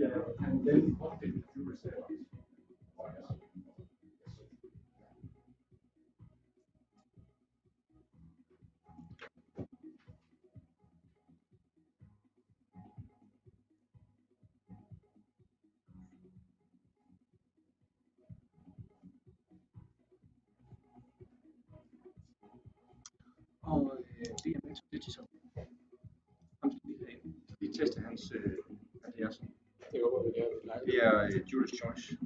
and then update the viewers there. Og det er Mentor Digital. Ham skal lige have ind. Vi tester hans, hvad det er sådan. Det håber vi, det er live. Det er Jury's Choice.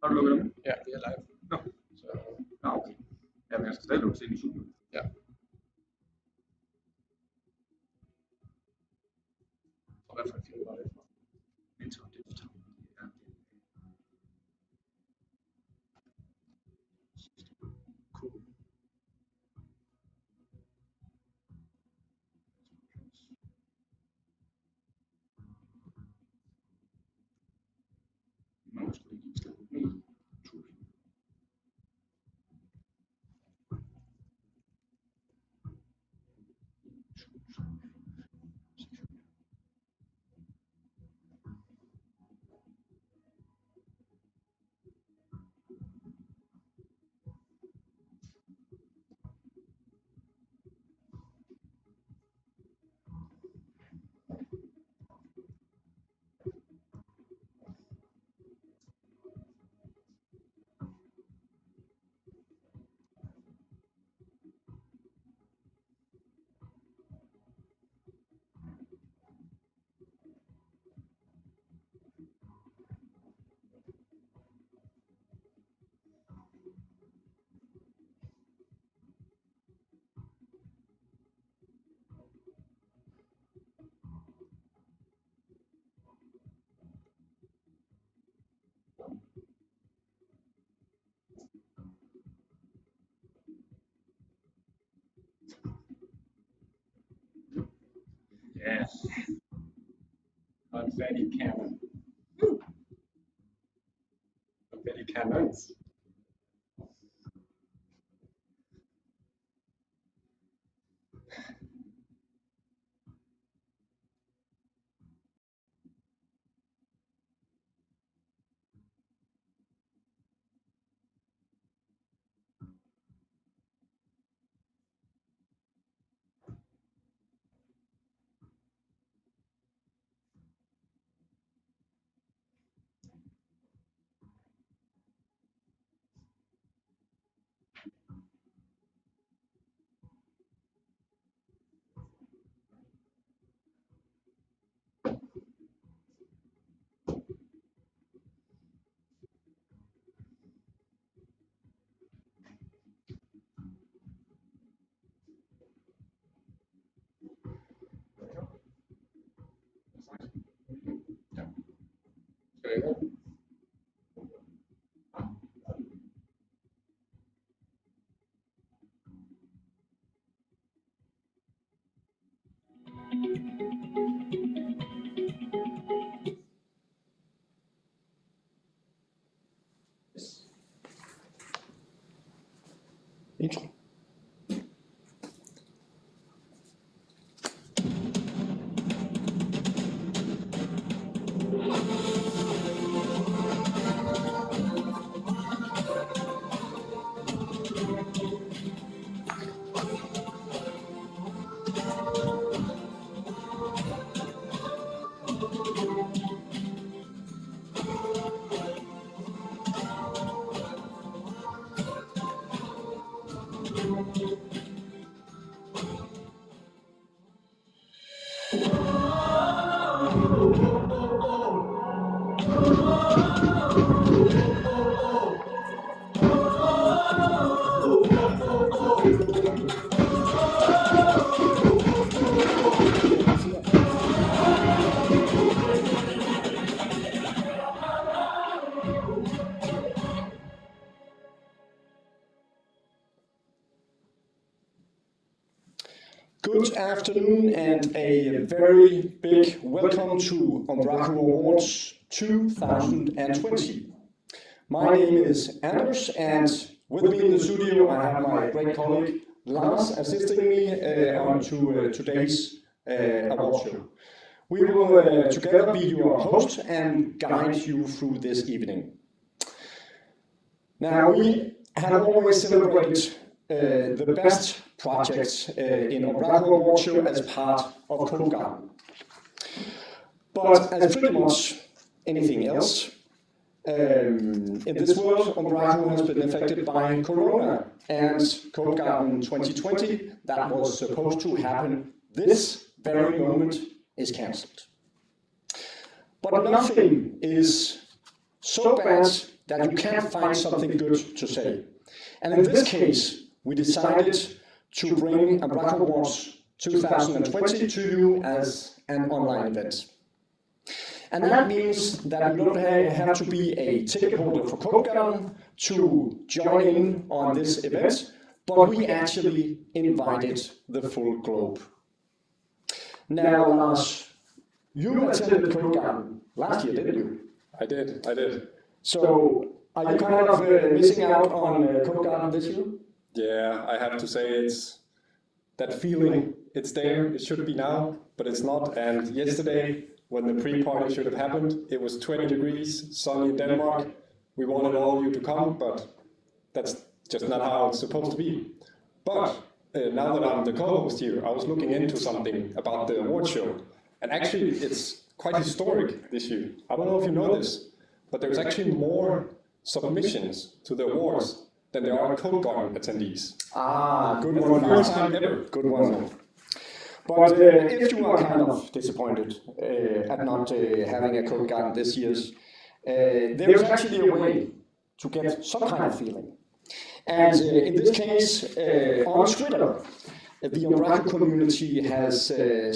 Har du lukket dem? Ja, det er live. Nå. Så, okay. Jamen, jeg skal stadig lukke ind i Zoom. Ja. Og hvad for en film var det fra? Mentor Digital. Ja. Cool. Man skulle ikke slet ikke. Yes. Confetti cannon. Confetti cannons. Intro. Good afternoon and a very big welcome to Umbraco Awards 2020. My name is Anders, and with me in the studio I have my great colleague Lars assisting me on to today's award show. We will together be your host and guide you through this evening. Now, we have always celebrated the best projects in Umbraco Awards show as part of Code Garden. But as pretty much anything else, in this world, Umbraco has been affected by Corona, and Code Garden 2020, that was supposed to happen this very moment, is cancelled. But nothing is so bad that you can't find something good to say. And in this case, we decided to bring Umbraco Awards 2020 to you as an online event. And that means that you don't have to be a ticket holder for Code Garden to join in on this event, but we actually invited the full globe. Now, Lars, you attended Code Garden last year, didn't you? I did. So, are you kind of missing out on Code Garden this year? Yeah, I have to say it's that feeling, it's there, it should be now, but it's not. And yesterday, when the pre-party should have happened, it was 20 degrees, sunny in Denmark. We wanted all of you to come, but that's just not how it's supposed to be. But now that I'm the co-host here, I was looking into something about the award show. And actually, it's quite historic this year. I don't know if you know this, but there's actually more submissions to the awards than there are Code Garden attendees. Ah, good That's one. the first time ever. Good one. But if you are kind of disappointed at not having a Code Garden this year, there is actually a way to get some kind of feeling. And in this case, on Twitter, the Umbraco community has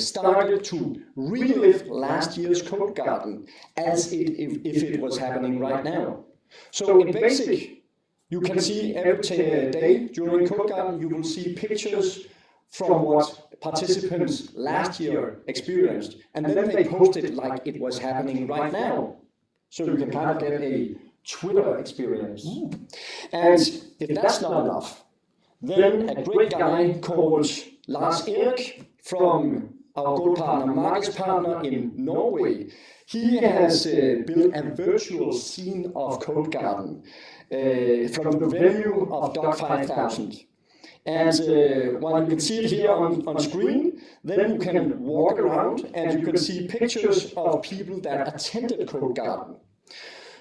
started to relive last year's Code Garden as if it was happening right now. So in basic, you can see every day during Code Garden, you will see pictures from what participants last year experienced, and then they post it like it was happening right now. So you can kind of get a Twitter experience. And if that's not enough, then a great guy called Lars Erik from our gold partner, Markets Partner in Norway, he has built a virtual scene of Code Garden from the venue of Doc 5000. And while you can see it here on screen, then you can walk around and you can see pictures of people that attended Code Garden.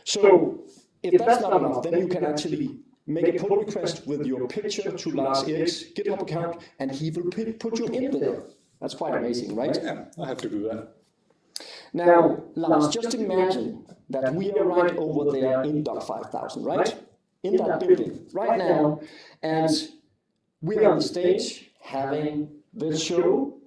So if that's not enough, then you can actually make a pull request with your picture to Lars Erik's GitHub account, and he will put you in there. That's quite amazing, right? Yeah, I have to do that. Now, Lars, just imagine that we are right over there in Doc 5000, right? In that building, right now, and we are on stage having this show,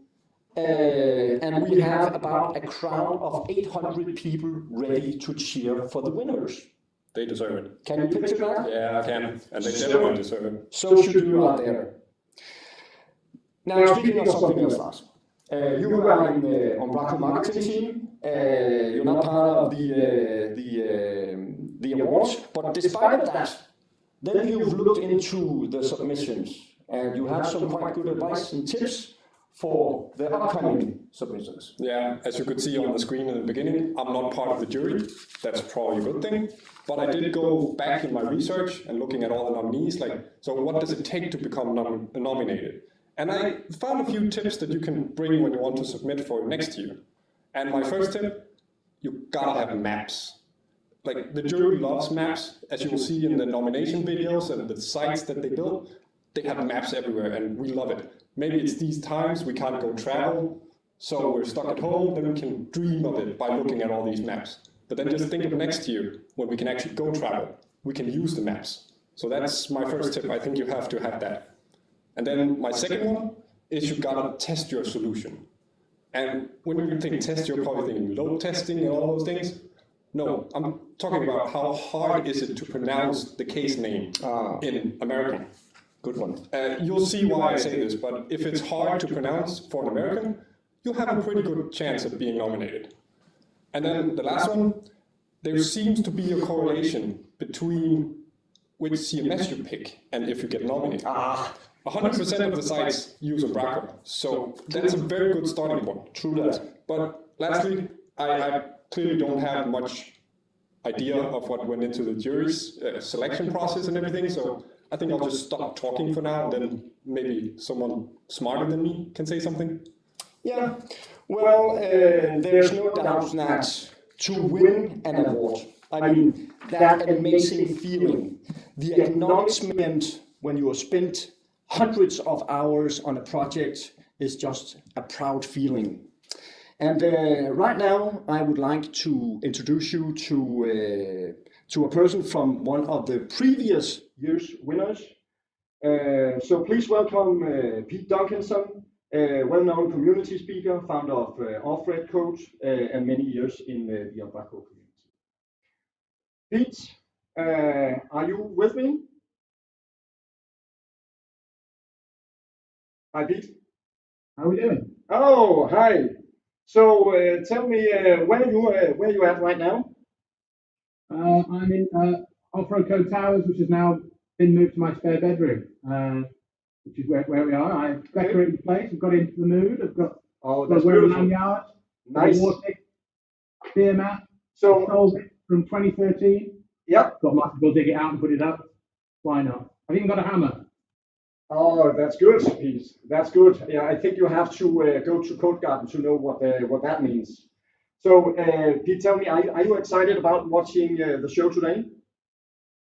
and we have about a crowd of 800 people ready to cheer for the winners. They deserve it. Can you picture that? Yeah, I can. And they definitely deserve it. So should you out there. Now, speaking of something else, Lars, you are in the Umbraco marketing team. You're not part of the awards, but despite of that, then you've looked into the submissions, and you have some quite good advice and tips for the upcoming submissions. Yeah, as you could see on the screen in the beginning, I'm not part of the jury. That's probably a good thing. But I did go back in my research and looking at all the nominees, so what does it take to become nominated? And I found a few tips that you can bring when you want to submit for next year. And my first tip, you gotta have maps. The jury loves maps, as you will see in the nomination videos and the sites that they build. They have maps everywhere, and we love it. Maybe it's these times we can't go travel, so we're stuck at home, then we can dream of it by looking at all these maps. But then just think of next year, when we can actually go travel. We can use the maps. So that's my first tip. I think you have to have that. And then my second one is you gotta test your solution. And when you think test, you're probably thinking load testing and all those things. No, I'm talking about how hard is it to pronounce the case name in American. Good one. You'll see why I say this, but if it's hard to pronounce for an American, you have a pretty good chance of being nominated. And then the last one, there seems to be a correlation between which CMS you pick and if you get nominated. 100% of the sites use Umbraco, so that's a very good starting point. True that. But lastly, I clearly don't have much idea of what went into the jury's selection process and everything, so I think I'll just stop talking for now, and then maybe someone smarter than me can say something. Yeah, well, there's no doubt that to win an award, I mean, that amazing feeling, the acknowledgement when you have spent hundreds of hours on a project is just a proud feeling. And right now, I would like to introduce you to a person from one of the previous year's winners. So please welcome Pete Duncanson, a well-known community speaker, founder of Off-Red Coach, and many years in the Umbraco community. Pete, are you with me? Hi, Pete. How are we doing? Oh, hi. So tell me, where you at right now? I'm in Off-Road Code Towers, which has now been moved to my spare bedroom, which is where we are. I've decorated the place. I've got into the mood. I've got That's wearing a beautiful. lanyard, Nice. beer mat. So Sold it from 2013. Yep. Got Mark to go dig it out and put it up. Why not? I've even got a hammer. Oh, that's good, Pete. That's good. Yeah, I think you have to go to Code Garden to know what that means. So, Pete, tell me, are you excited about watching the show today?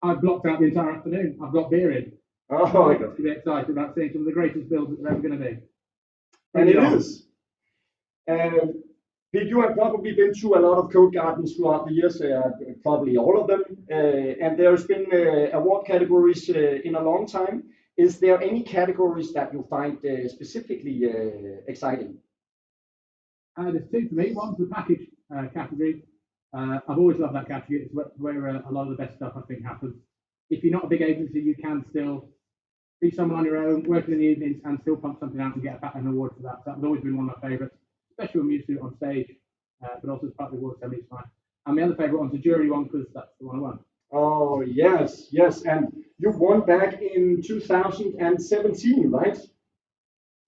I've blocked out the entire afternoon. I've got beer in. Oh, I'm really excited about seeing some of the greatest builds that they're ever going to be. and it is. Pete, you have probably been to a lot of Code Gardens throughout the years, probably all of them, and there's been award categories in a long time. Is there any categories that you find specifically exciting? There's two for me. One's the package category. I've always loved that category. It's where a lot of the best stuff I think happens. If you're not a big agency, you can still be someone on your own, working in the evenings, and still pump something out and get an award for that. So that's always been one of my favourites, especially when we used to do it on stage, but also as part of the award ceremony each time. And the other favourite one's the jury one, because that's the one I won. Oh, yes, yes. And you won back in 2017, right?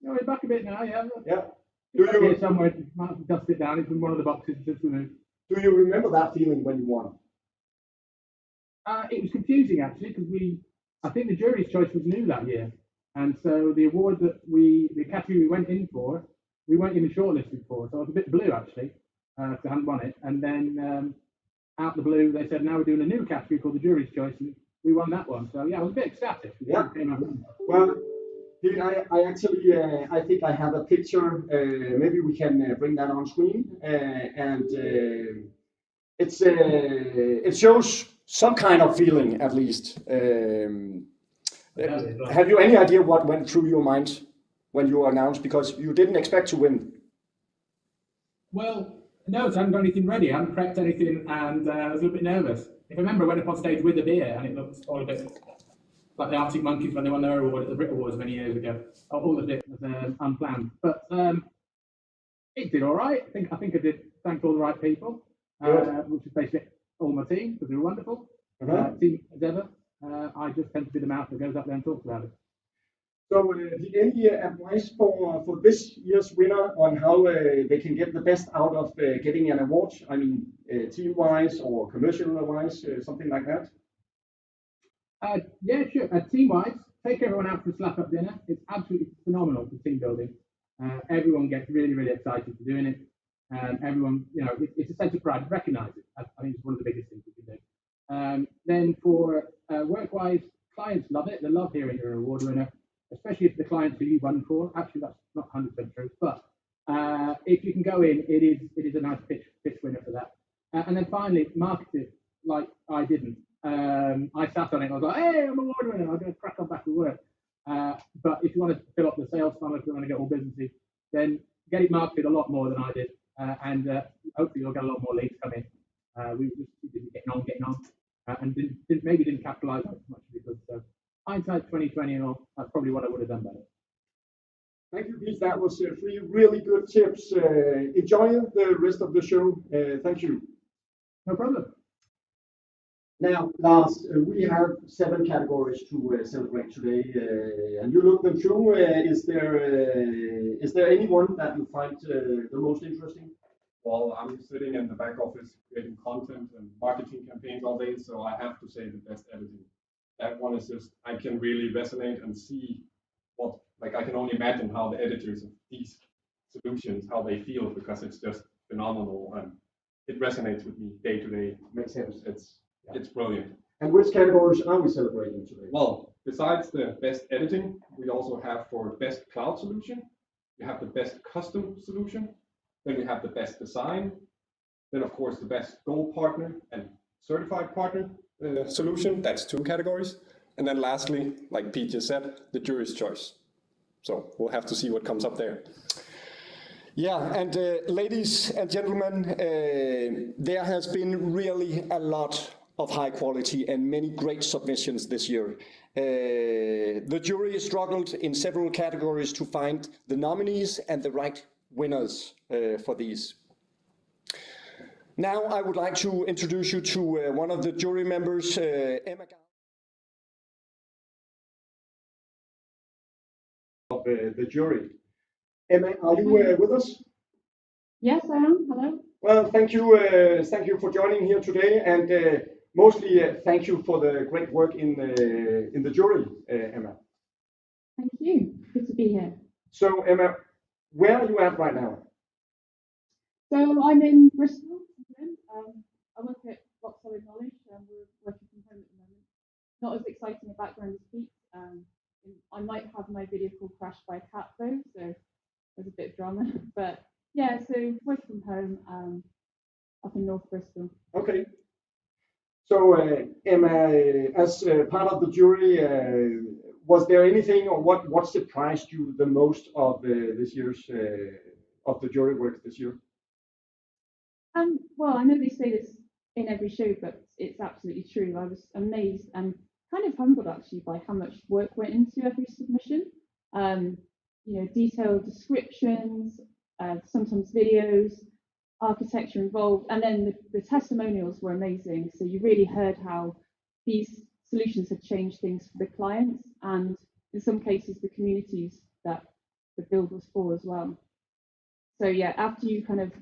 No, we're back a bit now, yeah. Yeah. It's here somewhere, might have to dust it down. It's in one of the boxes just removed. Do you remember that feeling when you won? It was confusing, actually, because I think the jury's choice was new that year. And so the award that the category we went in for, we weren't even shortlisted for. So I was a bit blue, actually, because I hadn't won it. And then out the blue, they said, now we're doing a new category called the jury's choice. And we won that one. So yeah, I was a bit ecstatic. Yeah. Well, I actually, I think I have a picture. Maybe we can bring that on screen. It shows some kind of feeling, at least. Have you any idea what went through your mind when you were announced? Because you didn't expect to win. Well, no, I hadn't got anything ready. I hadn't prepped anything, and I was a little bit nervous. If I remember, I went up on stage with a beer, and it looked all a bit like the Arctic Monkeys when they won their award at the Brit Awards many years ago. All of it was unplanned, but it did all right. I think I did thank all the right people, which is basically all my team, because they were wonderful. Team as ever. I just tend to be the mouth that goes up there and talks about it. So, any advice for this year's winner on how they can get the best out of getting an award? I mean, team-wise or commercial-wise, something like that? Yeah, sure. Team-wise, take everyone out for a slap-up dinner. It's absolutely phenomenal for team building. Everyone gets really, really excited for doing it. Everyone, it's a sense of pride. Recognize it. I think it's one of the biggest things we can do. Then for work-wise, clients love it. They love hearing you're an award winner, especially if the clients who you won for. Actually, that's not 100% true, but if you can go in, it is a nice pitch winner for that. And then finally, market it like I didn't. I sat on it and I was like, hey, I'm an award winner. I'm going to crack on back to work. But if you want to fill up the sales funnel, if you want to get all businessy, then get it marketed a lot more than I did. And hopefully you'll get a lot more leads coming. We didn't getting on, and didn't capitalize on it as much as we could. So hindsight 2020 and all, that's probably what I would have done better. Thank you, Pete. That was 3 really good tips. Enjoy the rest of the show. Thank you. No problem. Now, Lars, we have 7 categories to celebrate today, and you look them through. Is there anyone that you find the most interesting? Well, I'm sitting in the back office creating content and marketing campaigns all day, so I have to say the best editing. That one is just, I can really resonate and see what, like, I can only imagine how the editors of these solutions, how they feel, because it's just phenomenal and it resonates with me day to day. Makes sense. It's brilliant. And which categories are we celebrating today? Well, besides the best editing, we also have for best cloud solution, we have the best custom solution, then we have the best design, then of course the best gold partner and certified partner solution. That's 2 categories. And then lastly, like Pete just said, the jury's choice. So we'll have to see what comes up there. Yeah, and ladies and gentlemen, there has been really a lot of high quality and many great submissions this year. The jury struggled in several categories to find the nominees and the right winners for these. Now I would like to introduce you to one of the jury members, Emma of the jury. Emma, are you with us? Yes, I am. Hello. Well, thank you for joining here today, and mostly thank you for the great work in the jury, Emma. Thank you. Good to be here. So, Emma, where are you at right now? So I'm in Bristol. I work at Rock Solid Knowledge, and we're working from home at the moment. Not as exciting a background as Pete. I might have my video call crashed by a cat though, so there's a bit of drama. But yeah, so working from home up in North Bristol. Okay. So, Emma, as part of the jury, was there anything, or what surprised you the most of this year's of the jury work this year? Well, I know they say this in every show, but it's absolutely true. I was amazed and kind of humbled actually by how much work went into every submission. Detailed descriptions, sometimes videos, architecture involved, and then the testimonials were amazing. So you really heard how these solutions had changed things for the clients, and in some cases the communities that the build was for as well. So yeah, after you kind of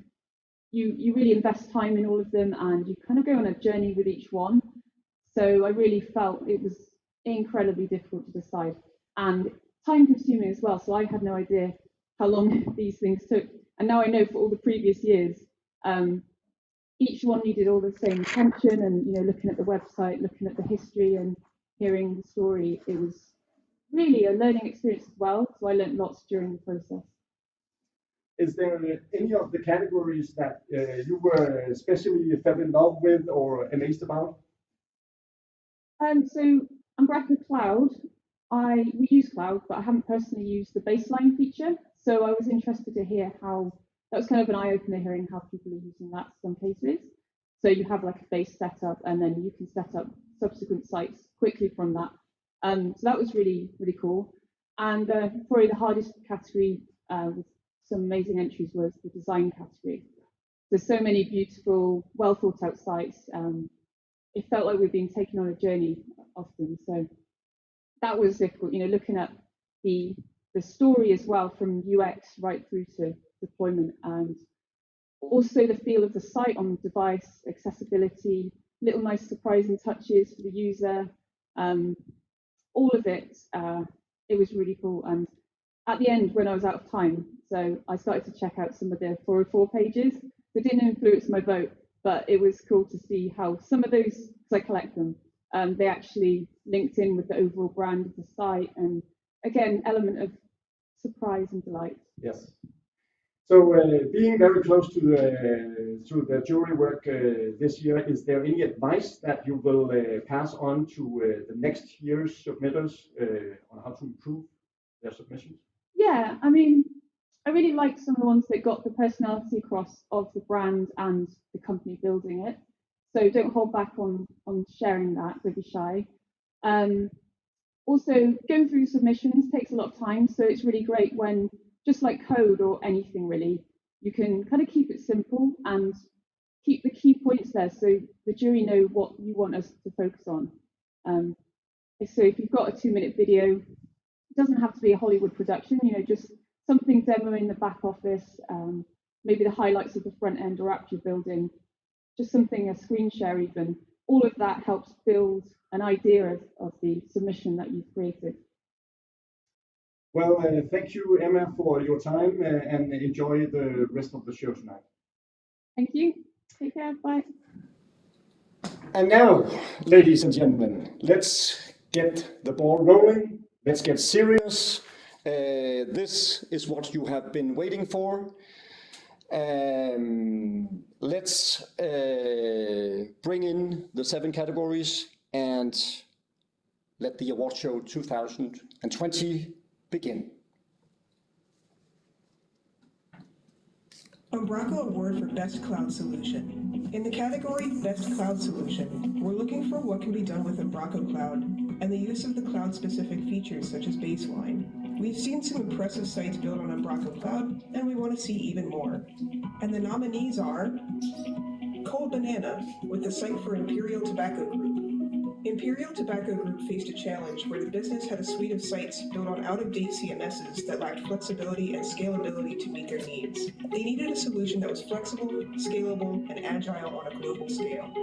you really invest time in all of them, and you kind of go on a journey with each one. So I really felt it was incredibly difficult to decide and time consuming as well. So I had no idea how long these things took. And now I know for all the previous years, each one needed all the same attention, and looking at the website, looking at the history and hearing the story. It was really a learning experience as well. So I learned lots during the process. Is there any of the categories that you were especially fell in love with or amazed about? So Umbraco Cloud, we use Cloud, but I haven't personally used the baseline feature. So I was interested to hear how that was kind of an eye-opener, hearing how people are using that in some cases. So you have like a base setup, and then you can set up subsequent sites quickly from that. So that was really, really cool. And probably the hardest category with some amazing entries was the design category. There's so many beautiful, well thought out sites. It felt like we've been taken on a journey often. So that was difficult, looking at the story as well, from UX right through to deployment, and also the feel of the site on the device, accessibility, little nice surprising touches for the user, all of it. It was really cool. And at the end, when I was out of time, so I started to check out some of the 404 pages. They didn't influence my vote, but it was cool to see how some of those, because I collect them, they actually linked in with the overall brand of the site, and again, element of surprise and delight. Yes. So, being very close to the jury work this year, is there any advice that you will pass on to the next year's submitters on how to improve their submissions? Yeah, I mean, I really like some of the ones that got the personality across of the brand and the company building it. So don't hold back on sharing that, don't be shy. Also, going through submissions takes a lot of time, so it's really great when, just like code or anything really, you can kind of keep it simple and keep the key points there so the jury know what you want us to focus on. So if you've got a 2-minute video, it doesn't have to be a Hollywood production, just something demo in the back office, maybe the highlights of the front end or app you're building, just something, a screen share even, all of that helps build an idea of the submission that you've created. Well, thank you, Emma, for your time and enjoy the rest of the show tonight. Thank you. Take care. Bye. And now, ladies and gentlemen, let's get the ball rolling. Let's get serious. This is what you have been waiting for. Let's bring in the 7 categories and let the award show 2020 begin. Umbraco Award for Best Cloud Solution. In the category Best Cloud Solution, we're looking for what can be done with Umbraco Cloud and the use of the cloud-specific features such as Baseline. We've seen some impressive sites built on Umbraco Cloud, and we want to see even more. And the nominees are Cold Banana with the site for Imperial Tobacco Group. Imperial Tobacco Group faced a challenge where the business had a suite of sites built on out-of-date CMSs that lacked flexibility and scalability to meet their needs. They needed a solution that was flexible, scalable, and agile on a global scale.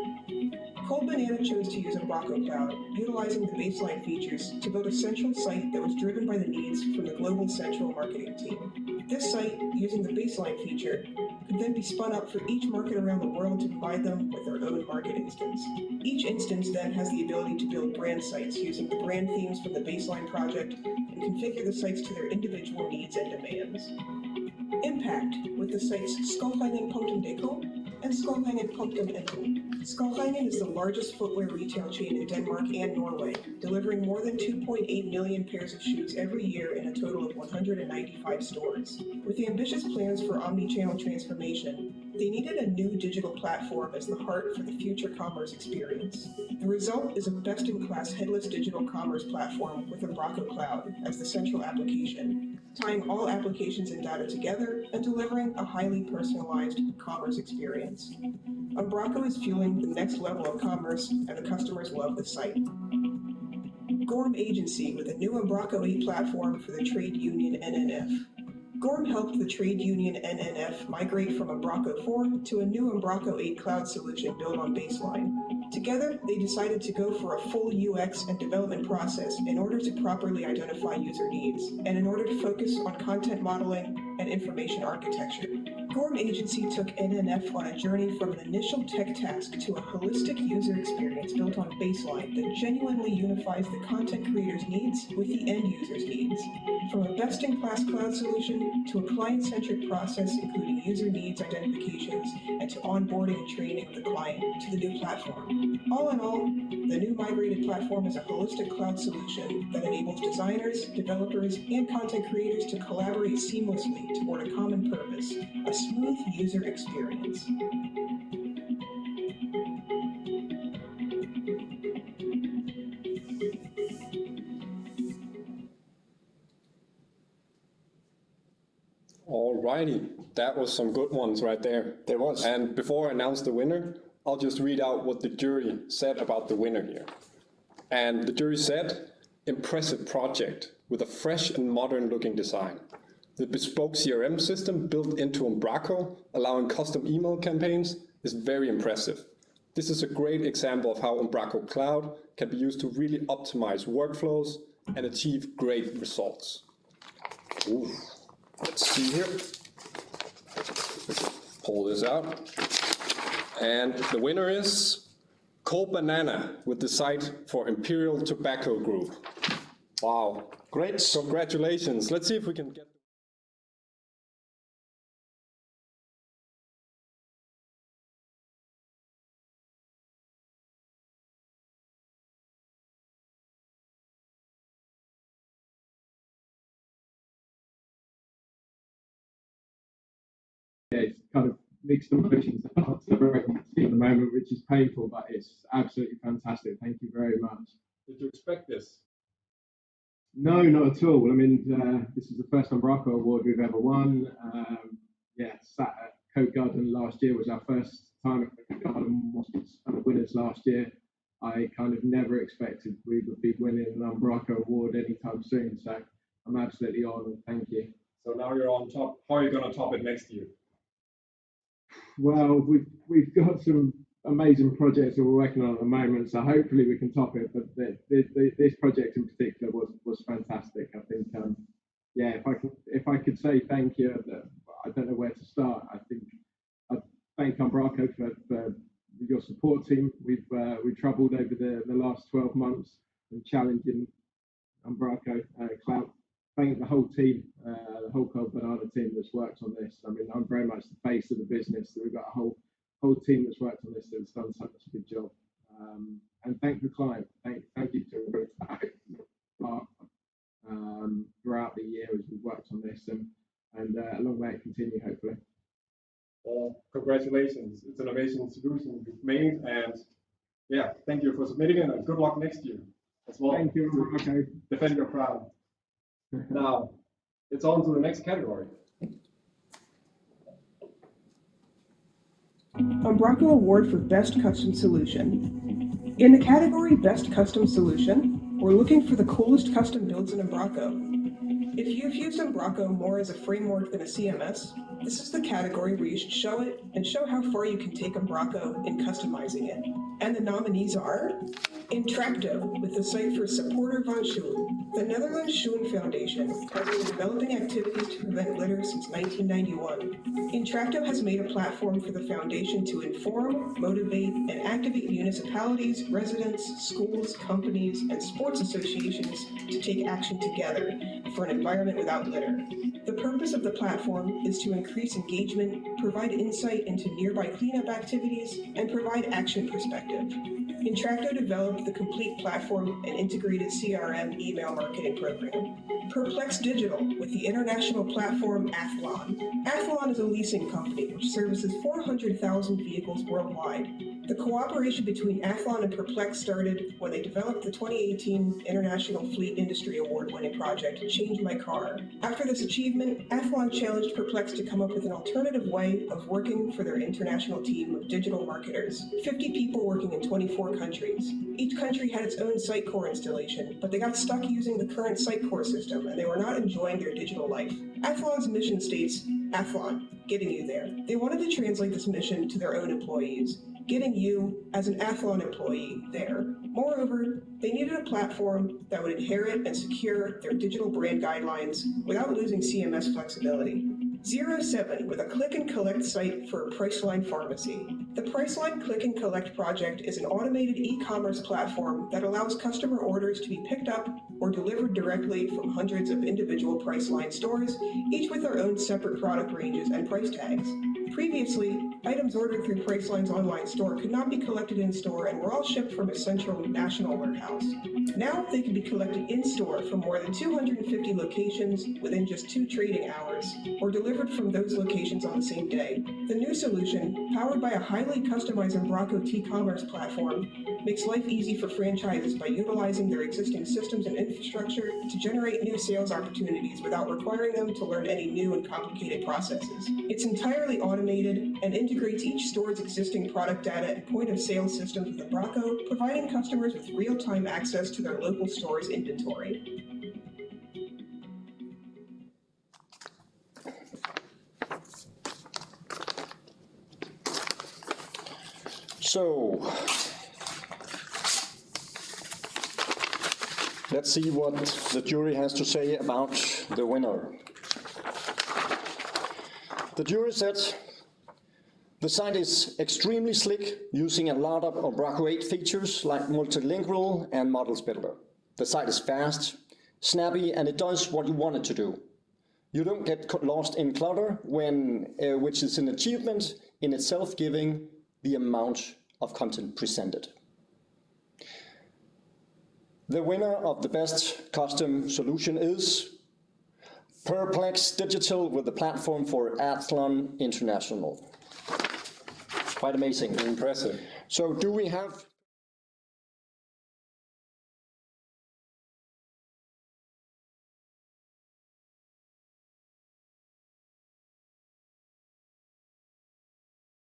Cold Banana chose to use Umbraco Cloud, utilizing the baseline features to build a central site that was driven by the needs from the global central marketing team. This site, using the baseline feature, could then be spun up for each market around the world to provide them with their own market instance. Each instance then has the ability to build brand sites using the brand themes from the baseline project and configure the sites to their individual needs and demands. Impact with the sites Skolringen.dk and Skolringen.no. Skolringen is the largest footwear retail chain in Denmark and Norway, delivering more than 2.8 million pairs of shoes every year in a total of 195 stores. With the ambitious plans for omni-channel transformation, they needed a new digital platform as the heart for the future commerce experience. The result is a best-in-class headless digital commerce platform with Umbraco Cloud as the central application, tying all applications and data together and delivering a highly personalized commerce experience. Umbraco is fueling the next level of commerce, and the customers love the site. Gorm Agency with a new Umbraco 8 platform for the trade union NNF. Gorm helped the trade union NNF migrate from Umbraco 4 to a new Umbraco 8 cloud solution built on Baseline. Together, they decided to go for a full UX and development process in order to properly identify user needs, and in order to focus on content modeling and information architecture. Gorm Agency took NNF on a journey from an initial tech task to a holistic user experience built on Baseline that genuinely unifies the content creator's needs with the end user's needs. From a best-in-class cloud solution to a client-centric process including user needs identifications and to onboarding and training of the client to the new platform. All in all, the new migrated platform is a holistic cloud solution that enables designers, developers, and content creators to collaborate seamlessly toward a common purpose, a smooth user experience. Alrighty, that was some good ones right there. There was. And before I announce the winner, I'll just read out what the jury said about the winner here. And the jury said, impressive project with a fresh and modern looking design. The bespoke CRM system built into Umbraco, allowing custom email campaigns, is very impressive. This is a great example of how Umbraco Cloud can be used to really optimize workflows and achieve great results. Ooh. Let's see here. Pull this out. And the winner is Cold Banana with the site for Imperial Tobacco Group. Wow. Great. Congratulations. Let's see if we can get... It's kind of mixed emotions at the moment, which is painful, but it's absolutely fantastic. Thank you very much. Did you expect this? No, not at all. I mean, this is the first Umbraco Award we've ever won. Sat at Coat Garden last year was our first time at Coat Garden, was one of the winners last year. I kind of never expected we would be winning an Umbraco Award anytime soon, so I'm absolutely honoured. Thank you. So now you're on top. How are you going to top it next year? Well, we've got some amazing projects that we're working on at the moment, so hopefully we can top it. But this project in particular was fantastic. I think, yeah, if I could say thank you, I don't know where to start. I think I thank Umbraco for your support team. We've travelled over the last 12 months and challenging Umbraco Cloud. Thank the whole team, the whole Cold Banana team that's worked on this. I mean, I'm very much the face of the business. So we've got a whole team that's worked on this that's done such a good job. And thank the client. Thank you to throughout the year as we've worked on this, and a long way to continue, hopefully. Congratulations! It's an amazing solution you've made, and yeah, thank you for submitting it, and good luck next year as well. Thank you. Okay. Defend your crown. Now, it's on to the next category. Umbraco Award for Best Custom Solution. In the category Best Custom Solution, we're looking for the coolest custom builds in Umbraco. If you've used Umbraco more as a framework than a CMS, this is the category where you should show it and show how far you can take Umbraco in customizing it. And the nominees are Intracto, with the site for Supporter van Schoen. The Netherlands Schoen Foundation has been developing activities to prevent litter since 1991. Intracto has made a platform for the foundation to inform, motivate, and activate municipalities, residents, schools, companies, and sports associations to take action together for an environment without litter. The purpose of the platform is to increase engagement, provide insight into nearby cleanup activities, and provide action perspective. Intracto developed the complete platform and integrated CRM email marketing program. Perplex Digital with the international platform Athlon. Athlon is a leasing company which services 400,000 vehicles worldwide. The cooperation between Athlon and Perplex started when they developed the 2018 International Fleet Industry Award-winning project, Change My Car. After this achievement, Athlon challenged Perplex to come up with an alternative way of working for their international team of digital marketers, 50 people working in 24 countries. Each country had its own Sitecore installation, but they got stuck using the current Sitecore system and they were not enjoying their digital life. Athlon's mission states, Athlon, getting you there. They wanted to translate this mission to their own employees, getting you, as an Athlon employee, there. Moreover, they needed a platform that would inherit and secure their digital brand guidelines without losing CMS flexibility. 07 with a click and collect site for Priceline Pharmacy. The Priceline Click and Collect project is an automated e-commerce platform that allows customer orders to be picked up or delivered directly from hundreds of individual Priceline stores, each with their own separate product ranges and price tags. Previously, items ordered through Priceline's online store could not be collected in-store and were all shipped from a central national warehouse. Now they can be collected in-store from more than 250 locations within just 2 trading hours, or delivered from those locations on the same day. The new solution, powered by a highly customized Umbraco T-commerce platform, makes life easy for franchises by utilizing their existing systems and infrastructure to generate new sales opportunities without requiring them to learn any new and complicated processes. It's entirely automated and integrates each store's existing product data and point-of-sale systems with Umbraco, providing customers with real-time access to their local store's inventory. So, let's see what the jury has to say about the winner. The jury said, the site is extremely slick, using a lot of Umbraco 8 features like multilingual and models builder. The site is fast, snappy, and it does what you want it to do. You don't get lost in clutter, which is an achievement in itself, given the amount of content presented. The winner of the best custom solution is Perplex Digital with the platform for Athlon International. Quite amazing. Impressive. So do we have...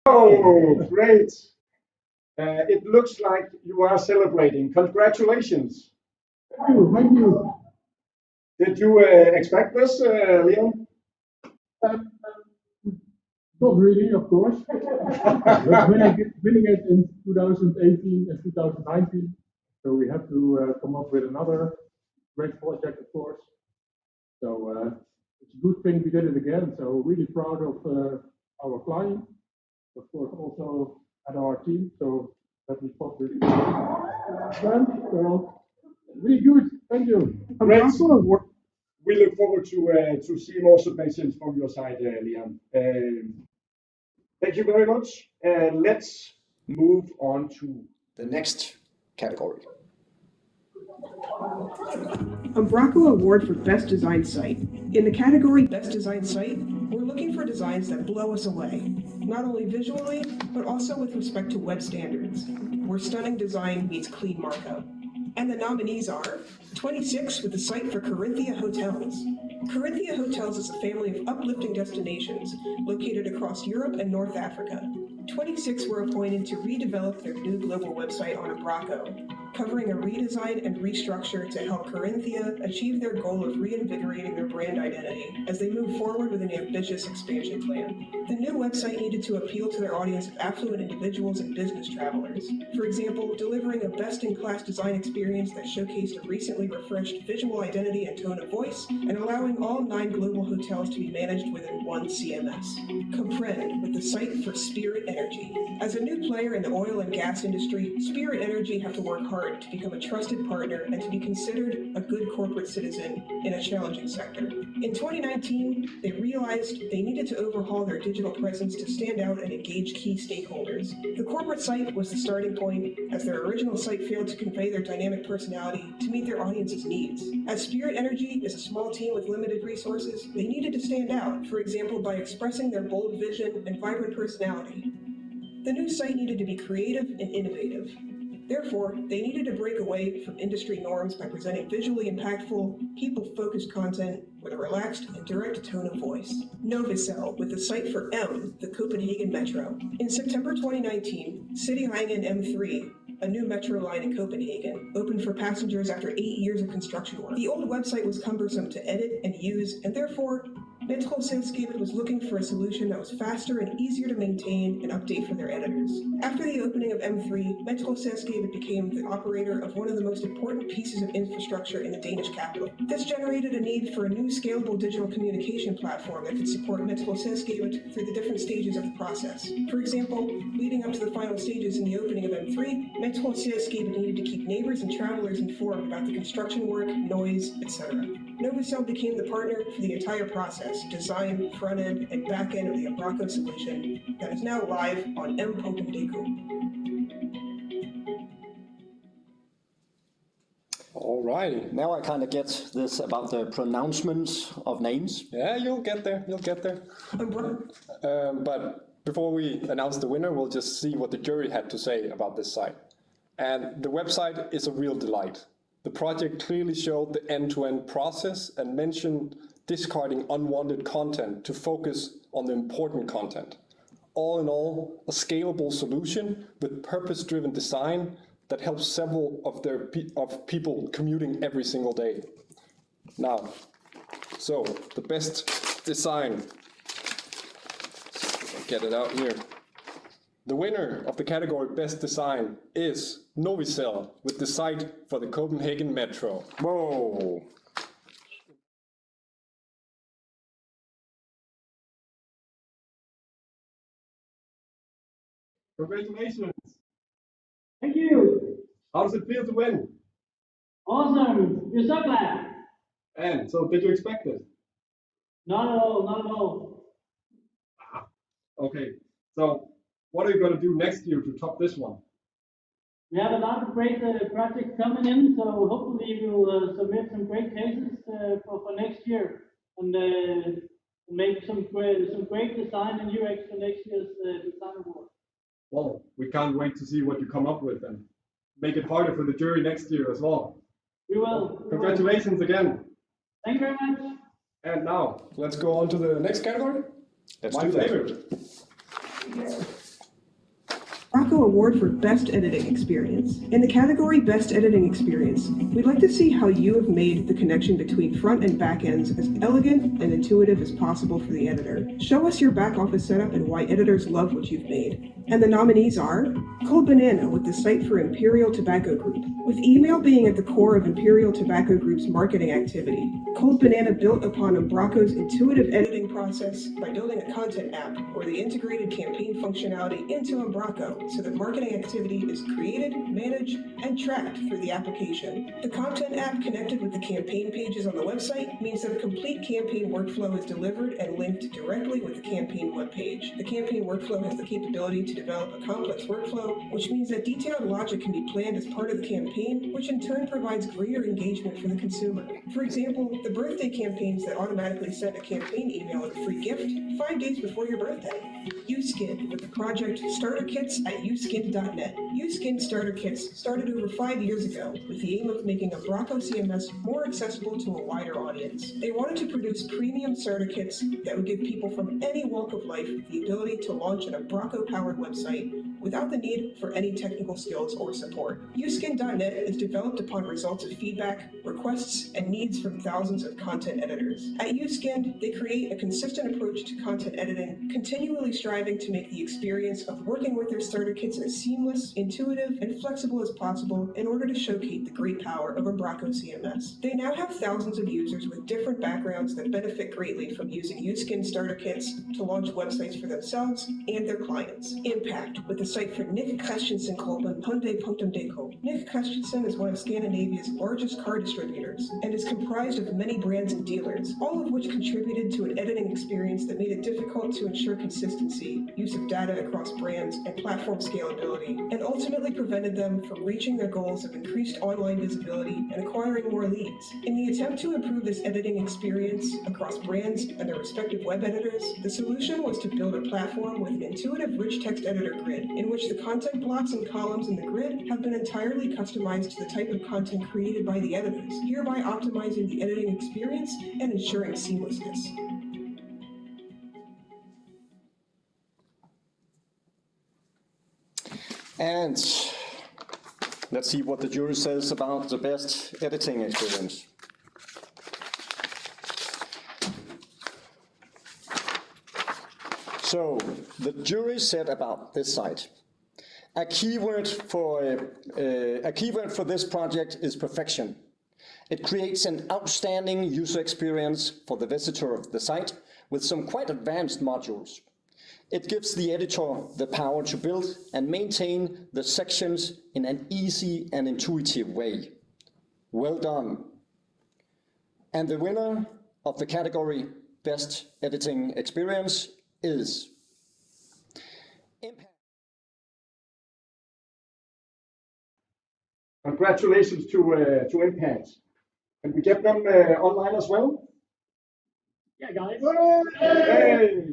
Oh, great. It looks like you are celebrating. Congratulations. Thank you. Did you expect this, Leon? Not really, of course. But winning it in 2018 and 2019, so we have to come up with another great project, of course. So it's a good thing we did it again. So really proud of our client, of course, also at our team. So that we fought really good. So really good. Thank you. Great. We look forward to see more submissions from your side, Liam. Thank you very much. Let's move on to the next category. Umbraco Award for Best Design Site. In the category Best Design Site, we're looking for designs that blow us away, not only visually, but also with respect to web standards, where stunning design meets clean markup. And the nominees are 26 with the site for Corinthia Hotels. Corinthia Hotels is a family of uplifting destinations located across Europe and North Africa. 26 were appointed to redevelop their new global website on Umbraco, covering a redesign and restructure to help Corinthia achieve their goal of reinvigorating their brand identity as they move forward with an ambitious expansion plan. The new website needed to appeal to their audience of affluent individuals and business travelers. For example, delivering a best-in-class design experience that showcased a recently refreshed visual identity and tone of voice, and allowing all 9 global hotels to be managed within one CMS. Comprende with the site for Spirit Energy. As a new player in the oil and gas industry, Spirit Energy have to work hard to become a trusted partner and to be considered a good corporate citizen in a challenging sector. In 2019, they realized they needed to overhaul their digital presence to stand out and engage key stakeholders. The corporate site was the starting point, as their original site failed to convey their dynamic personality to meet their audience's needs. As Spirit Energy is a small team with limited resources, they needed to stand out, for example, by expressing their bold vision and vibrant personality. The new site needed to be creative and innovative. Therefore, they needed to break away from industry norms by presenting visually impactful, people-focused content with a relaxed and direct tone of voice. Novicel, with the site for M, the Copenhagen Metro. In September 2019, Cityringen M3, a new metro line in Copenhagen, opened for passengers after 8 years of construction work. The old website was cumbersome to edit and use, and therefore, Metroselskabet was looking for a solution that was faster and easier to maintain and update for their editors. After the opening of M3, Metroselskabet became the operator of one of the most important pieces of infrastructure in the Danish capital. This generated a need for a new scalable digital communication platform that could support Metroselskabet through the different stages of the process. For example, leading up to the final stages in the opening of M3, Metroselskabet needed to keep neighbors and travelers informed about the construction work, noise, etc. Novicel became the partner for the entire process, design, front end, and back end of the Umbraco solution that is now live on m.dk. Alrighty. Now I kind of get this about the pronouncements of names. Yeah, you'll get there. You'll get there. But before we announce the winner, we'll just see what the jury had to say about this site. And the website is a real delight. The project clearly showed the end-to-end process and mentioned discarding unwanted content to focus on the important content. All in all, a scalable solution with purpose-driven design that helps several of people commuting every single day. Now, so the best design, get it out here. The winner of the category Best Design is Novicel with the site for the Copenhagen Metro. Whoa! Congratulations. Thank you. How does it feel to win? Awesome. We're so glad. And so, did you expect it? Not at all. Not at all. Okay. So, what are you going to do next year to top this one? We have a lot of great projects coming in, so hopefully we'll submit some great cases for next year and make some great design and UX for next year's design award. Well, we can't wait to see what you come up with and make it harder for the jury next year as well. We will. Congratulations again. Thank you very much. And now, let's go on to the next category. Let's My do that. favorite. Umbraco Award for Best Editing Experience. In the category Best Editing Experience, we'd like to see how you have made the connection between front and back ends as elegant and intuitive as possible for the editor. Show us your back office setup and why editors love what you've made. And the nominees are Cold Banana with the site for Imperial Tobacco Group. With email being at the core of Imperial Tobacco Group's marketing activity, Cold Banana built upon Umbraco's intuitive editing process by building a content app or the integrated campaign functionality into Umbraco so that marketing activity is created, managed, and tracked through the application. The content app connected with the campaign pages on the website means that a complete campaign workflow is delivered and linked directly with the campaign webpage. The campaign workflow has the capability to develop a complex workflow, which means that detailed logic can be planned as part of the campaign, which in turn provides greater engagement for the consumer. For example, the birthday campaigns that automatically send a campaign email with a free gift 5 days before your birthday. Uskin with the project Starter Kits at uskin.net. Uskin Starter Kits started over 5 years ago with the aim of making Umbraco CMS more accessible to a wider audience. They wanted to produce premium starter kits that would give people from any walk of life the ability to launch an Umbraco-powered website without the need for any technical skills or support. Uskin.net is developed upon results of feedback, requests, and needs from thousands of content editors. At Uskin, they create a consistent approach to content editing, continually striving to make the experience of working with their starter kits as seamless, intuitive, and flexible as possible in order to showcase the great power of Umbraco CMS. They now have thousands of users with different backgrounds that benefit greatly from using Uskin starter kits to launch websites for themselves and their clients. Impact with the site for Nick Christensen Kolben Hyundai.dk. Nick Christensen is one of Scandinavia's largest car distributors and is comprised of many brands and dealers, all of which contributed to an editing experience that made it difficult to ensure consistency, use of data across brands, and platform scalability, and ultimately prevented them from reaching their goals of increased online visibility and acquiring more leads. In the attempt to improve this editing experience across brands and their respective web editors, the solution was to build a platform with an intuitive rich text editor grid, in which the content blocks and columns in the grid have been entirely customized to the type of content created by the editors, hereby optimizing the editing experience and ensuring seamlessness. And let's see what the jury says about the best editing experience. So, the jury said about this site. A keyword for this project is perfection. It creates an outstanding user experience for the visitor of the site with some quite advanced modules. It gives the editor the power to build and maintain the sections in an easy and intuitive way. Well done. And the winner of the category Best Editing Experience is Impact. Congratulations to Impact. Can we get them online as well? Yeah, guys. Hey!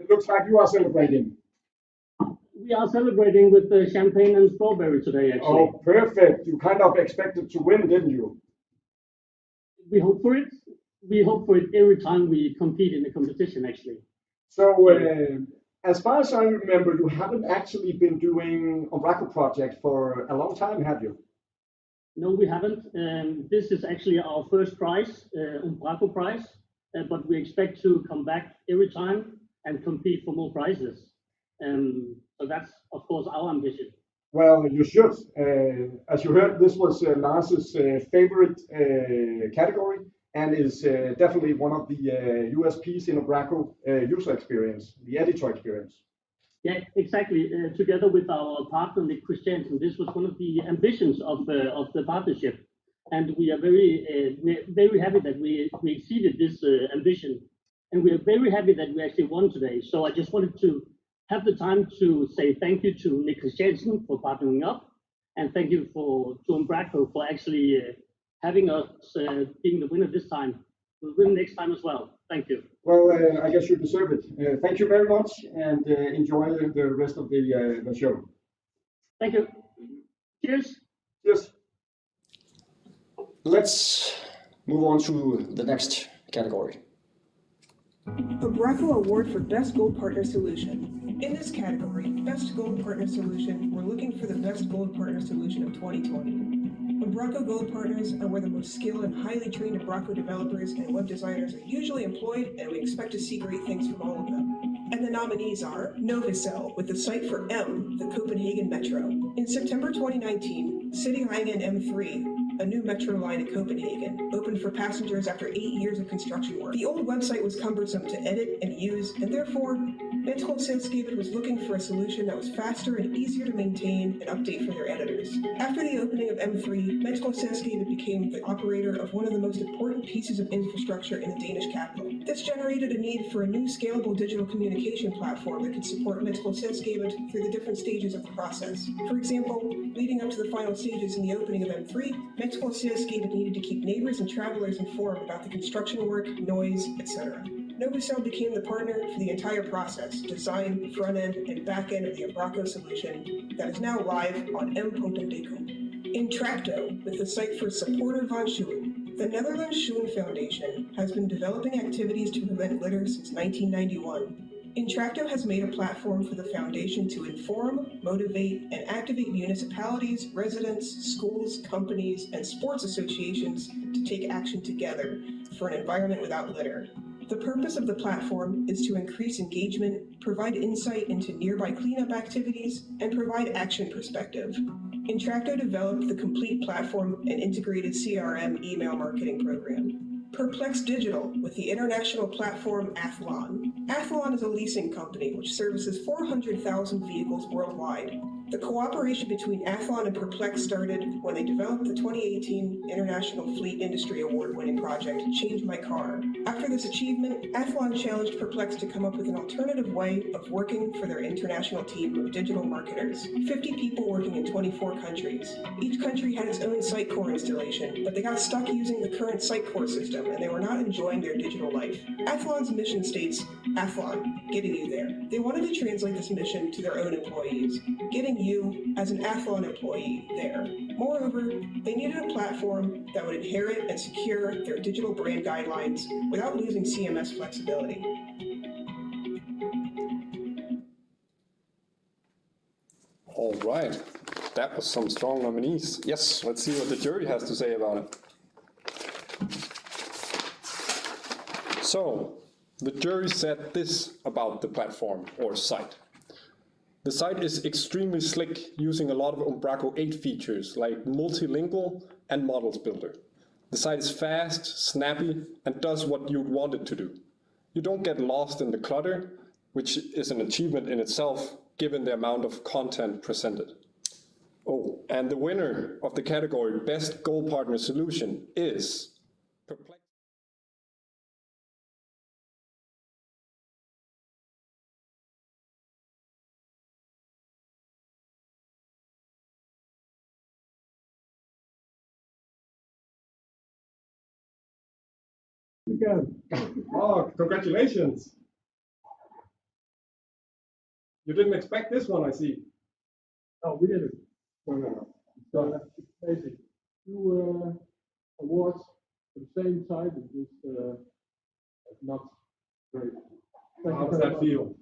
It looks like you are celebrating. We are celebrating with the champagne and strawberry today, actually. Oh, perfect. You kind of expected to win, didn't you? We hope for it. We hope for it every time we compete in the competition, actually. So, as far as I remember, you haven't actually been doing Umbraco project for a long time, have you? No, we haven't. This is actually our first prize, Umbraco prize, but we expect to come back every time and compete for more prizes. So that's, of course, our ambition. Well, you should. As you heard, this was Lars's favorite category and is definitely one of the USPs in Umbraco user experience, the editor experience. Yeah, exactly. Together with our partner, Nick Christiansen, this was one of the ambitions of the partnership. And we are very happy that we exceeded this ambition. And we are very happy that we actually won today. So I just wanted to have the time to say thank you to Nick Christiansen for partnering up. And thank you to Umbraco for actually having us being the winner this time. We'll win next time as well. Thank you. Well, I guess you deserve it. Thank you very much and enjoy the rest of the show. Thank you. Cheers. Cheers. Let's move on to the next category. Umbraco Award for Best Gold Partner Solution. In this category, Best Gold Partner Solution, we're looking for the Best Gold Partner Solution of 2020. Umbraco Gold Partners are where the most skilled and highly trained Umbraco developers and web designers are usually employed, and we expect to see great things from all of them. And the nominees are Novacell, with the site for M, the Copenhagen Metro. In September 2019, Cityringen M3, a new metro line in Copenhagen, opened for passengers after 8 years of construction work. The old website was cumbersome to edit and use, and therefore, Metroselskabet was looking for a solution that was faster and easier to maintain and update for their editors. After the opening of M3, Metroselskabet became the operator of one of the most important pieces of infrastructure in the Danish capital. This generated a need for a new scalable digital communication platform that could support Metroselskabet through the different stages of the process. For example, leading up to the final stages in the opening of M3, Metroselskabet needed to keep neighbors and travelers informed about the construction work, noise, etc. Novacell became the partner for the entire process, design, front-end, and back-end of the Umbraco solution that is now live on m.dk. Intracto, with the site for Supporter van Schoen. The Netherlands Schoen Foundation has been developing activities to prevent litter since 1991. Intracto has made a platform for the foundation to inform, motivate, and activate municipalities, residents, schools, companies, and sports associations to take action together for an environment without litter. The purpose of the platform is to increase engagement, provide insight into nearby cleanup activities, and provide action perspective. Intracto developed the complete platform and integrated CRM email marketing program. Perplex Digital, with the international platform Athlon. Athlon is a leasing company which services 400,000 vehicles worldwide. The cooperation between Athlon and Perplex started when they developed the 2018 International Fleet Industry Award-winning project, Change My Car. After this achievement, Athlon challenged Perplex to come up with an alternative way of working for their international team of digital marketers, 50 people working in 24 countries. Each country had its own Sitecore installation, but they got stuck using the current Sitecore system and they were not enjoying their digital life. Athlon's mission states, Athlon, getting you there. They wanted to translate this mission to their own employees, getting you, as an Athlon employee, there. Moreover, they needed a platform that would inherit and secure their digital brand guidelines without losing CMS flexibility. All right, that was some strong nominees. Yes, let's see what the jury has to say about it. So, the jury said this about the platform or site. The site is extremely slick, using a lot of Umbraco 8 features like multilingual and models builder. The site is fast, snappy, and does what you'd want it to do. You don't get lost in the clutter, which is an achievement in itself, given the amount of content presented. Oh, and the winner of the category Best Goal Partner Solution is Perplex. Again. Oh, congratulations. You didn't expect this one, I see. No, we didn't. No. So it's amazing. Two awards for the same site, it's just not great. How does that feel?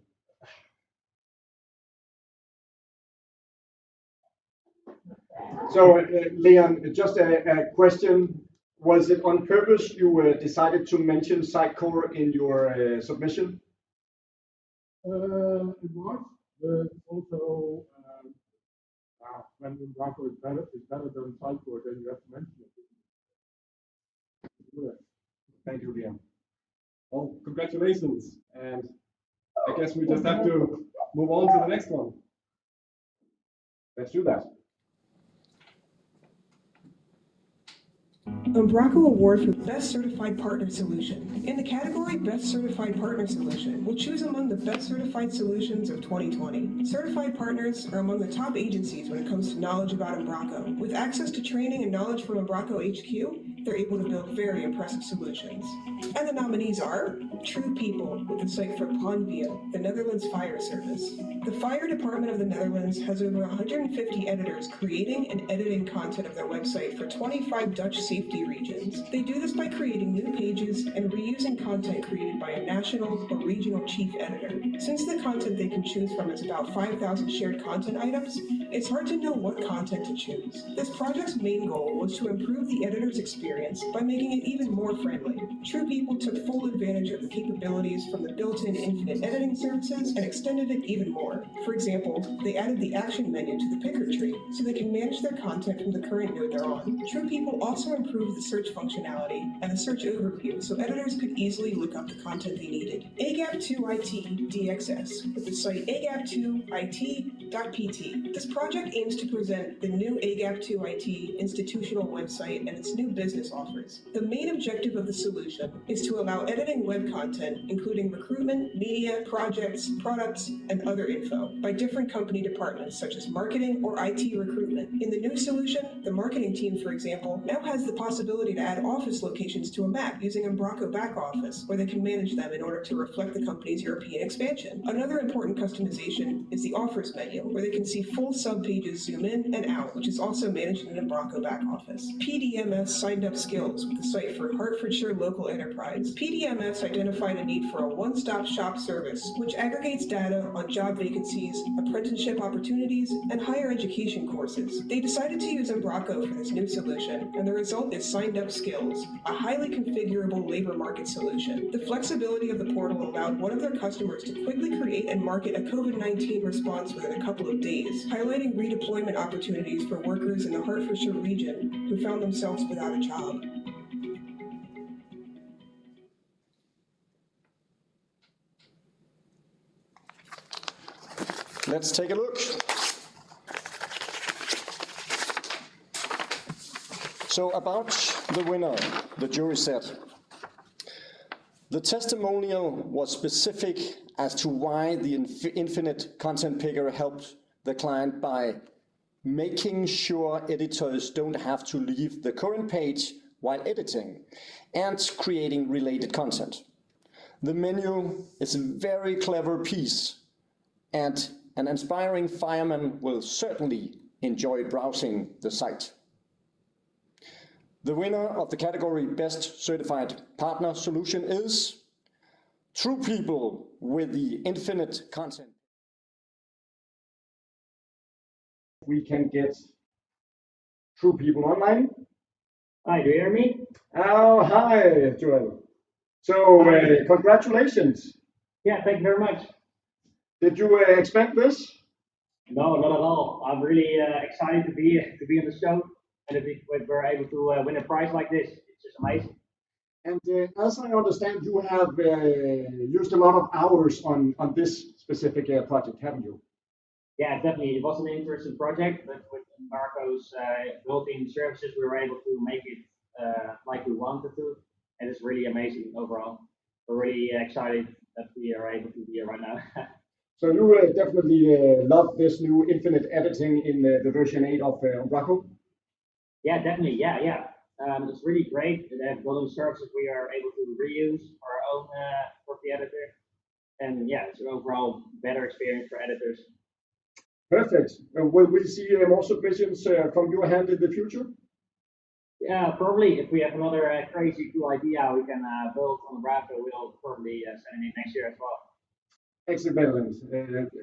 So, Leon, just a question. Was it on purpose you decided to mention Sitecore in your submission? It was, but also when Umbraco is better than Sitecore, then you have to mention it. Thank you, Leon. Well, congratulations. And I guess we just have to move on to the next one. Let's do that. Umbraco Award for Best Certified Partner Solution. In the category Best Certified Partner Solution, we'll choose among the best certified solutions of 2020. Certified partners are among the top agencies when it comes to knowledge about Umbraco. With access to training and knowledge from Umbraco HQ, they're able to build very impressive solutions. And the nominees are True People with the site for Brandweer, the Netherlands Fire Service. The Fire Department of the Netherlands has over 150 editors creating and editing content of their website for 25 Dutch safety regions. They do this by creating new pages and reusing content created by a national or regional chief editor. Since the content they can choose from is about 5,000 shared content items, it's hard to know what content to choose. This project's main goal was to improve the editor's experience by making it even more friendly. True People took full advantage of the capabilities from the built-in infinite editing services and extended it even more. For example, they added the action menu to the picker tree so they can manage their content from the current node they're on. True People also improved the search functionality and the search overview so editors could easily look up the content they needed. AGAP2IT DXS with the site agap2it.pt. This project aims to present the new AGAP2IT institutional website and its new business offers. The main objective of the solution is to allow editing web content, including recruitment, media, projects, products, and other info, by different company departments such as marketing or IT recruitment. In the new solution, the marketing team, for example, now has the possibility to add office locations to a map using Umbraco Back Office, where they can manage them in order to reflect the company's European expansion. Another important customization is the offers menu, where they can see full subpages zoom in and out, which is also managed in Umbraco Back Office. PDMS signed up Skills with the site for Hertfordshire Local Enterprise. PDMS identified a need for a one-stop shop service, which aggregates data on job vacancies, apprenticeship opportunities, and higher education courses. They decided to use Umbraco for this new solution, and the result is Signed Up Skills, a highly configurable labor market solution. The flexibility of the portal allowed one of their customers to quickly create and market a COVID-19 response within a couple of days, highlighting redeployment opportunities for workers in the Hertfordshire region who found themselves without a job. Let's take a look. So about the winner, the jury said, the testimonial was specific as to why the infinite content picker helped the client by making sure editors don't have to leave the current page while editing and creating related content. The menu is a very clever piece, and an aspiring fireman will certainly enjoy browsing the site. The winner of the category Best Certified Partner Solution is True People with the infinite content. We can get True People online. Hi, do you hear me? Oh, hi, Joel. So, congratulations. Yeah, thank you very much. Did you expect this? No, not at all. I'm really excited to be on the show, and if we're able to win a prize like this, it's just amazing. And as I understand, you have used a lot of hours on this specific project, haven't you? Yeah, definitely. It was an interesting project, but with Umbraco's built-in services, we were able to make it like we wanted to, and it's really amazing overall. We're really excited that we are able to be here right now. So you definitely love this new infinite editing in the version 8 of Umbraco? Yeah, definitely. Yeah. It's really great. They have built-in services we are able to reuse for our own for the editor, and yeah, it's an overall better experience for editors. Perfect. Will we see more submissions from your hand in the future? Yeah, probably. If we have another crazy cool idea we can build on Umbraco, we'll probably send it in next year as well. Excellent.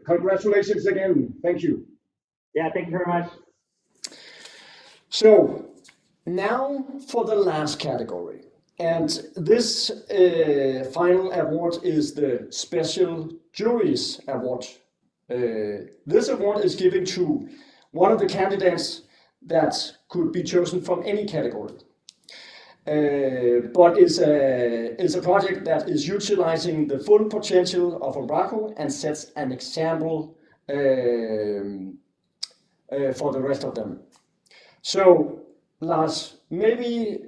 Congratulations again. Thank you. Yeah, thank you very much. So now for the last category. And this final award is the Special Juries Award. This award is given to one of the candidates that could be chosen from any category. But is a project that is utilizing the full potential of Umbraco and sets an example for the rest of them. So, Lars, maybe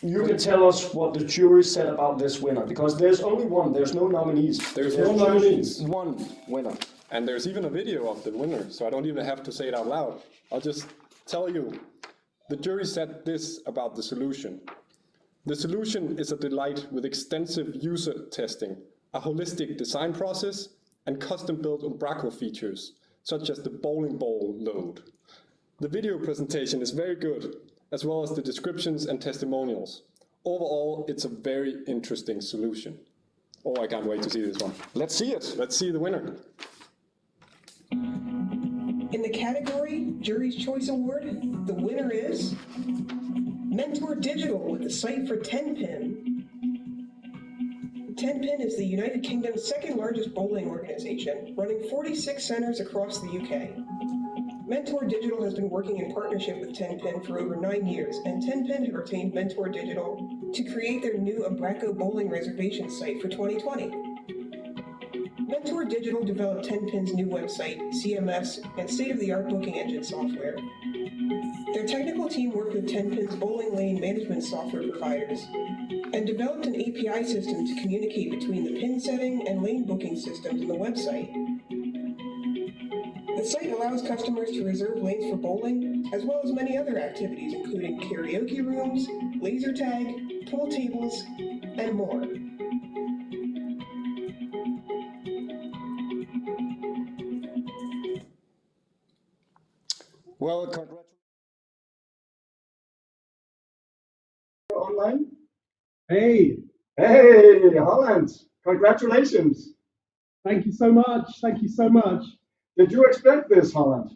you can tell us what the jury said about this winner, because there's only one, there's no nominees. There's no nominees. One winner. And there's even a video of the winner, so I don't even have to say it out loud. I'll just tell you. The jury said this about the solution. The solution is a delight with extensive user testing, a holistic design process, and custom-built Umbraco features, such as the bowling ball load. The video presentation is very good, as well as the descriptions and testimonials. Overall, it's a very interesting solution. Oh, I can't wait to see this one. Let's see it. Let's see the winner. In the category Jury's Choice Award, the winner is Mentor Digital with the site for 10pin. 10pin is the United Kingdom's second largest bowling organization, running 46 centres across the UK. Mentor Digital has been working in partnership with 10pin for over 9 years, and 10pin have retained Mentor Digital to create their new Umbraco bowling reservation site for 2020. Mentor Digital developed 10pin's new website, CMS, and state-of-the-art booking engine software. Their technical team worked with 10pin's bowling lane management software providers and developed an API system to communicate between the pin setting and lane booking systems in the website. The site allows customers to reserve lanes for bowling, as well as many other activities including karaoke rooms, laser tag, pool tables, and more. Well, congratulations. Online? Hey, Hey, Holland, congratulations. thank you so much. Thank you so much. Did you expect this, Holland?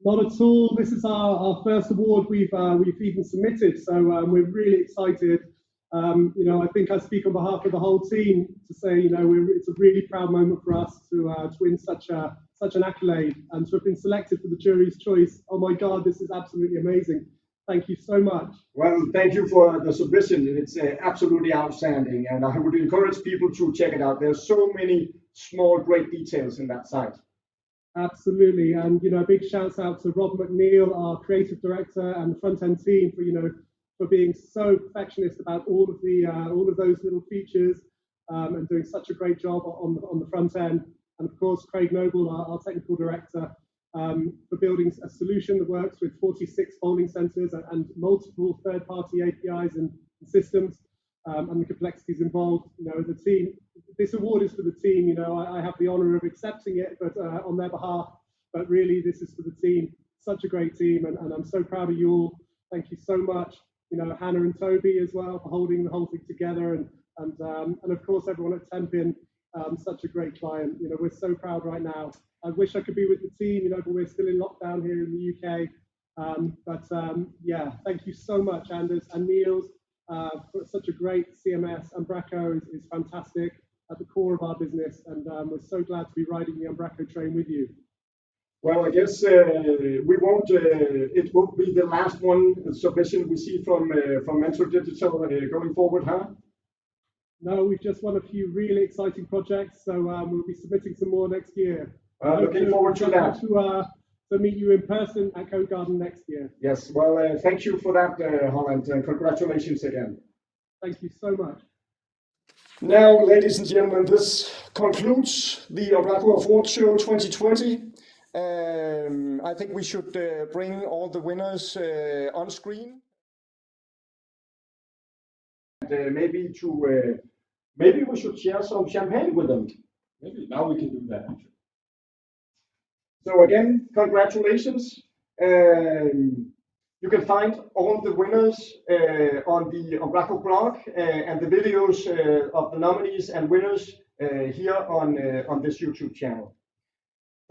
Not at all. This is our first award we've even submitted, so we're really excited. I think I speak on behalf of the whole team to say, it's a really proud moment for us to win such an accolade and to have been selected for the jury's choice. Oh my God, this is absolutely amazing. Thank you so much. Well, thank you for the submission. It's absolutely outstanding, and I would encourage people to check it out. There's so many small, great details in that site. Absolutely, and a big shout out to Rob McNeil, our creative director, and the front end team for being so perfectionist about all of those little features and doing such a great job on the front end. And of course, Craig Noble, our technical director, for building a solution that works with 46 bowling centres and multiple third-party APIs and systems, and the complexities involved. The team. This award is for the team. I have the honour of accepting it, but on their behalf. But really, this is for the team. Such a great team, and I'm so proud of you all. Thank you so much. Hannah and Toby as well for holding the whole thing together, and of course everyone at 10pin. Such a great client. We're so proud right now. I wish I could be with the team, but we're still in lockdown here in the UK. Yeah, thank you so much, Anders and Niels, for such a great CMS. Umbraco is fantastic at the core of our business, and we're so glad to be riding the Umbraco train with you. Well, I guess we won't. It won't be the last submission we see from Mentor Digital going forward, huh? No, we've just won a few really exciting projects, so we'll be submitting some more next year. Looking forward to that. To meet you in person at Code Garden next year. Yes, well, thank you for that, Holland, and congratulations again. Thank you so much. Now, ladies and gentlemen, this concludes the Umbraco Awards Show 2020. I think we should bring all the winners on screen. And maybe we should share some champagne with them. Maybe now we can do that. So again, congratulations. You can find all the winners on the Umbraco blog and the videos of the nominees and winners here on this YouTube channel.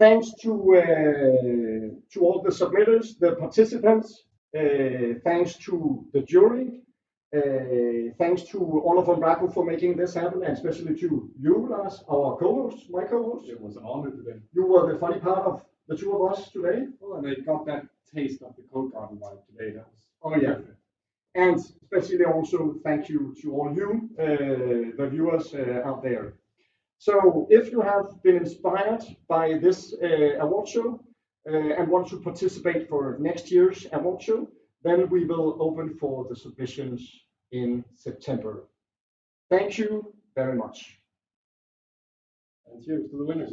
Thanks to all the submitters, the participants. Thanks to the jury. Thanks to all of Umbraco for making this happen, and especially to you, Lars, our co-host, my co-host. It was an honor today. You were the funny part of the two of us today. Oh, and I got that taste of the Code Garden vibe today. That was perfect. And especially also thank you to all you, the viewers out there. So if you have been inspired by this award show and want to participate for next year's award show, then we will open for the submissions in September. Thank you very much. And cheers to the winners.